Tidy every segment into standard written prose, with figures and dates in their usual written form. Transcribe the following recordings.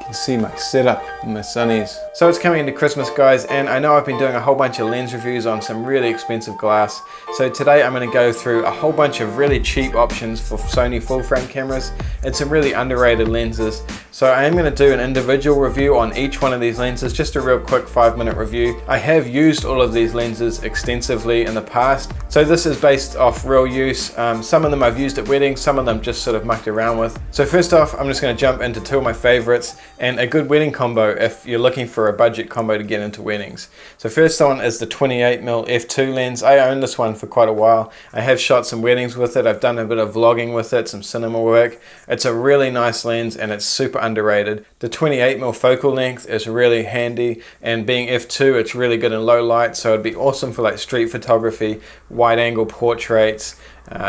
can see my setup and my Sonys. So it's coming into Christmas, guys, and I know I've been doing a whole bunch of lens reviews on some really expensive glass. So today I'm going to go through a whole bunch of really cheap options for Sony full frame cameras and some really underrated lenses. So I am going to do an individual review on each one of these lenses, just a real quick 5-minute review. I have used all of these lenses extensively in the past, so this is based off real use. Some of them I've used at weddings, some of them just sort of mucked around with. So first off, I'm just going to jump into two of my favorites and a good wedding combo if you're looking for a budget combo to get into weddings. So first one is the 28mm f2 lens. I own this one for quite a while. I have shot some weddings with it. I've done a bit of vlogging with it, some cinema work. It's a really nice lens and it's super underrated. The 28mm focal length is really handy, and being f2, it's really good in low light, so it'd be awesome for like street photography, wide angle portraits,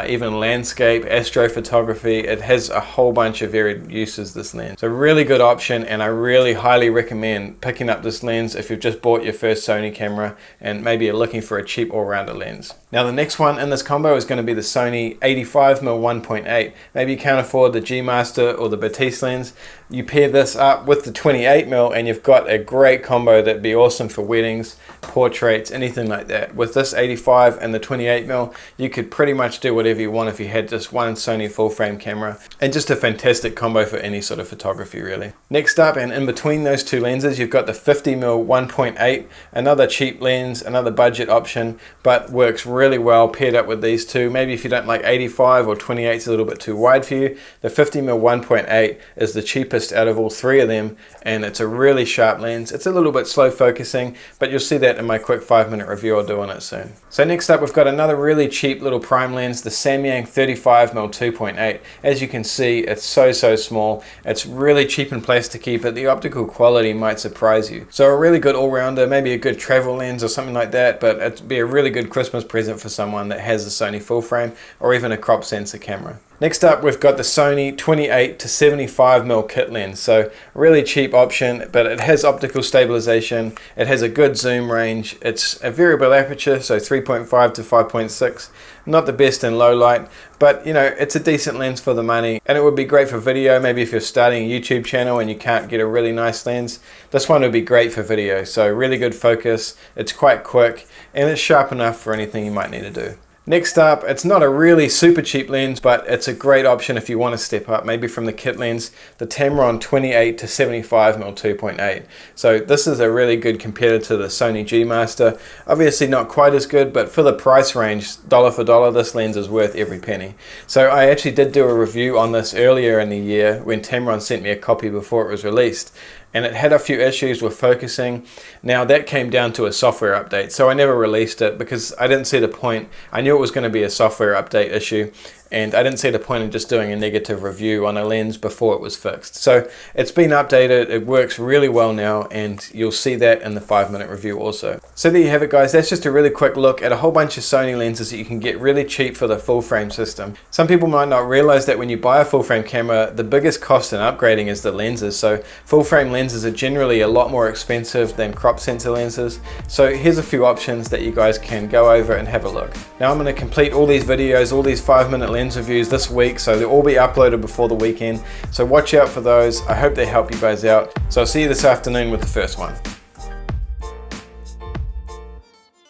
even landscape, astrophotography. It has a whole bunch of varied uses, this lens. So really good option, and I really highly recommend picking up this lens if you've just bought your first Sony camera and maybe you're looking for a cheap all-rounder lens. Now the next one in this combo is going to be the Sony 85mm 1.8. Maybe you can't afford the G Master or the Batiste lens. You pair this up with the 28mm and you've got a great combo that'd be awesome for weddings, portraits, anything like that. With this 85 and the 28mm, you could pretty much do whatever you want if you had just one Sony full frame camera, and just a fantastic combo for any sort of photography really. Next up, and in between those two lenses, you've got the 50mm 1.8, another cheap lens, another budget option, but works really well paired up with these two. Maybe if you don't like 85 or 28 is a little bit too wide for you, the 50mm 1.8 is the cheapest out of all three of them, and it's a really sharp lens. It's a little bit slow focusing, but you'll see that in my quick 5-minute review I'll do on it soon. So next up, we've got another really cheap little prime lens, the Samyang 35mm 2.8. As you can see, it's so small. It's really cheap and plasticky, but the optical quality might surprise you. So a really good all-rounder, maybe a good travel lens or something like that, but it'd be a really good Christmas present for someone that has a Sony full frame or even a crop sensor camera. Next up, we've got the Sony 28 to 75mm kit lens. So really cheap option, but it has optical stabilization. It has a good zoom range. It's a variable aperture, so 3.5 to 5.6. Not the best in low light, but you know, it's a decent lens for the money, and it would be great for video. Maybe if you're starting a YouTube channel and you can't get a really nice lens, this one would be great for video. So really good focus, it's quite quick, and it's sharp enough for anything you might need to do. Next up, it's not a really super cheap lens, but it's a great option if you want to step up, maybe from the kit lens, the Tamron 28 to 75mm 2.8. So this is a really good competitor to the Sony G Master. Obviously not quite as good, but for the price range, dollar for dollar, this lens is worth every penny. So I actually did do a review on this earlier in the year when Tamron sent me a copy before it was released, and it had a few issues with focusing. Now that came down to a software update, so I never released it because I didn't see the point. I knew it was going to be a software update issue, and I didn't see the point in just doing a negative review on a lens before it was fixed. So it's been updated, it works really well now, and you'll see that in the 5-minute review also. So there you have it, guys. That's just a really quick look at a whole bunch of Sony lenses that you can get really cheap for the full frame system. Some people might not realize that when you buy a full frame camera, the biggest cost in upgrading is the lenses. So full frame lenses are generally a lot more expensive than crop sensor lenses. So here's a few options that you guys can go over and have a look. Now I'm going to complete all these videos, all these 5-minute lens reviews this week, so they'll all be uploaded before the weekend. So watch out for those. I hope they help you guys out. So I'll see you this afternoon with the first one.